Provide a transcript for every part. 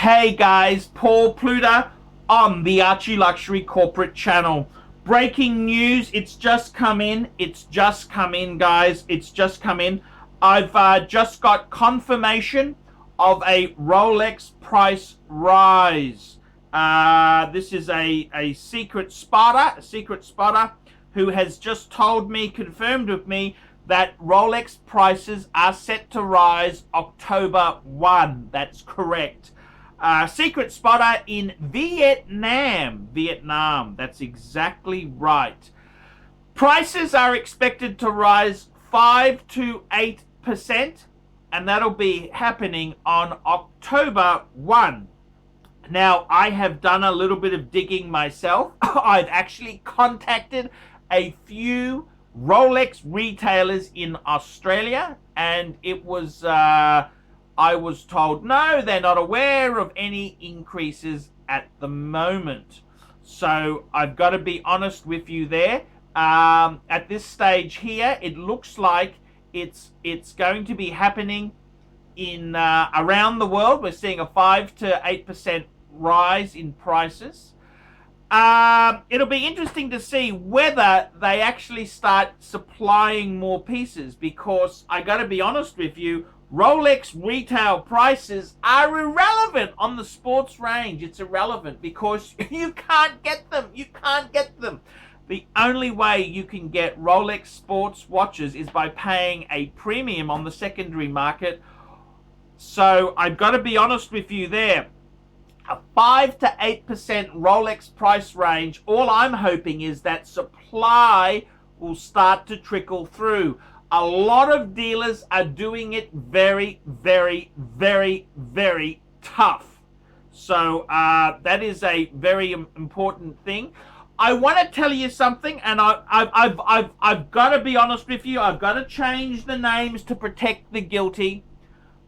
Hey guys, Paul Pluta on the ArchieLuxury corporate channel. Breaking news, it's just come in, guys, it's just come in. I've just got confirmation of a Rolex price rise. This is a secret spotter who has just told me, confirmed with me, that Rolex prices are set to rise October 1. That's correct. Secret spotter in Vietnam. That's exactly right. Prices are expected to rise 5 to 8%, and that'll be happening on October 1. Now, I have done a little bit of digging myself. I've actually contacted a few Rolex retailers in Australia, and it was I was told no, they're not aware of any increases at the moment. So I've got to be honest with you there. At this stage here, it looks like it's going to be happening in around the world. We're seeing a 5 to 8% rise in prices. It'll be interesting to see whether they actually start supplying more pieces, because I got to be honest with you, Rolex retail prices are irrelevant on the sports range. It's irrelevant because you can't get them. The only way you can get Rolex sports watches is by paying a premium on the secondary market. So I've got to be honest with you there. A 5 to 8% Rolex price range, all I'm hoping is that supply will start to trickle through. A lot of dealers are doing it very, very, very, very tough. So that is a very important thing. I want to tell you something, and I've got to be honest with you. I've got to change the names to protect the guilty.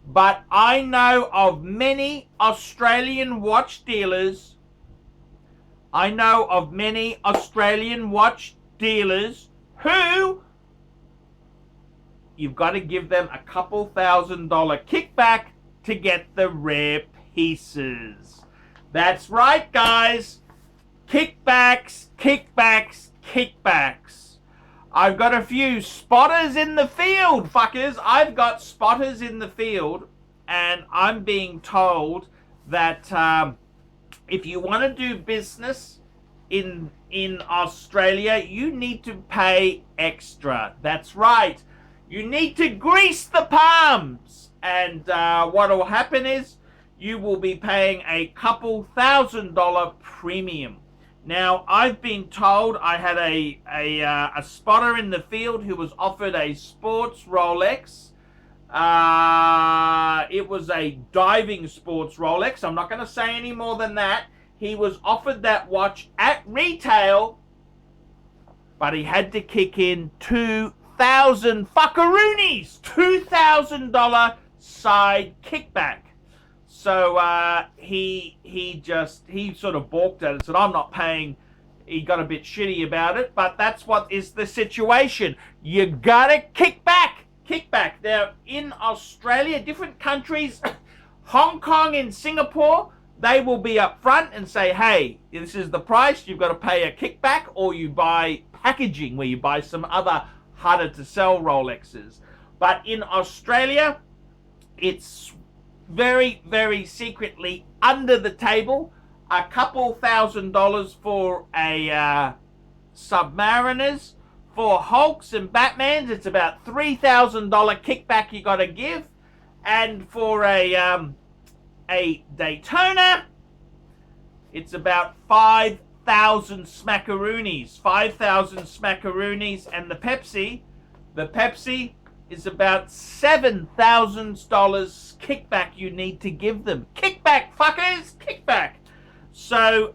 But I know of many Australian watch dealers. Who you've got to give them a couple $1,000 kickback to get the rare pieces. That's right, guys. Kickbacks. I've got a few spotters in the field, fuckers. I've got spotters in the field, and I'm being told that if you want to do business in Australia, you need to pay extra. That's right. You need to grease the palms. And what will happen is you will be paying a couple $1,000 premium. Now, I've been told, I had a spotter in the field who was offered a sports Rolex. It was a diving sports Rolex. I'm not going to say any more than that. He was offered that watch at retail, but he had to kick in $2,000 fuckaroonies. $2,000 side kickback. So he sort of balked at it, said, I'm not paying. He got a bit shitty about it, but that's what is the situation. You gotta kick back. Now, in Australia, different countries, Hong Kong and Singapore, they will be up front and say, hey, this is the price, you've got to pay a kickback, or you buy packaging, where you buy some other harder to sell Rolexes. But in Australia, it's very, very secretly under the table, a couple $1,000 for a Submariners. For Hulks and Batmans, it's about $3,000 kickback you got to give, and for a Daytona, it's about 5,000 smackaroonies. 5,000 smackaroonies, and the Pepsi is about $7,000 kickback you need to give them. Kickback, fuckers, kickback. So,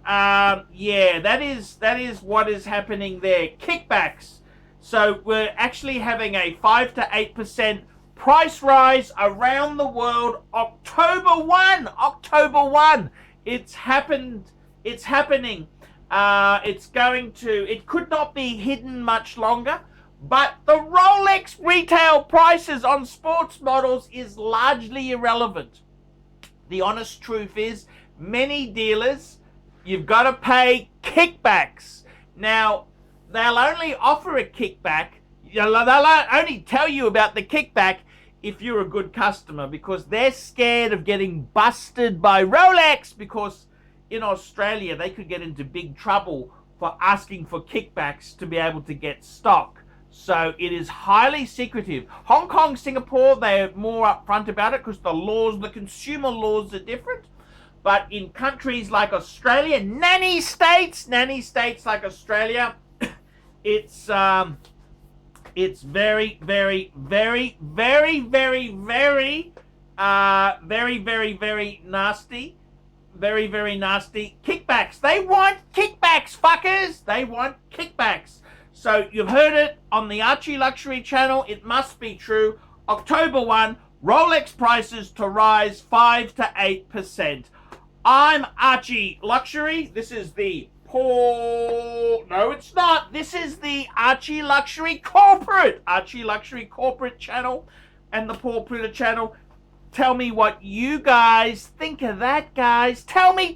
yeah, that is what is happening there. Kickbacks. So we're actually having a 5 to 8% price rise around the world. October 1. It's happened. It's happening. It could not be hidden much longer. But the Rolex retail prices on sports models is largely irrelevant. The honest truth is, many dealers, you've got to pay kickbacks. Now, they'll only offer a kickback, they'll only tell you about the kickback if you're a good customer, because they're scared of getting busted by Rolex, because in Australia they could get into big trouble for asking for kickbacks to be able to get stock. So it is highly secretive. Hong Kong, Singapore, they're more upfront about it because the laws, the consumer laws are different. But in countries like Australia, nanny states like Australia, it's very, very, very, very, very, very nasty. Very, very nasty. Kickbacks. They want kickbacks, fuckers. They want kickbacks. So you've heard it on the Archie Luxury channel. It must be true. October 1, Rolex prices to rise 5 to 8%. I'm Archie Luxury. This is the Paul... No, it's not. This is the Archie Luxury Corporate channel and the Paul Pluta channel. Tell me what you guys think of that, guys. Tell me.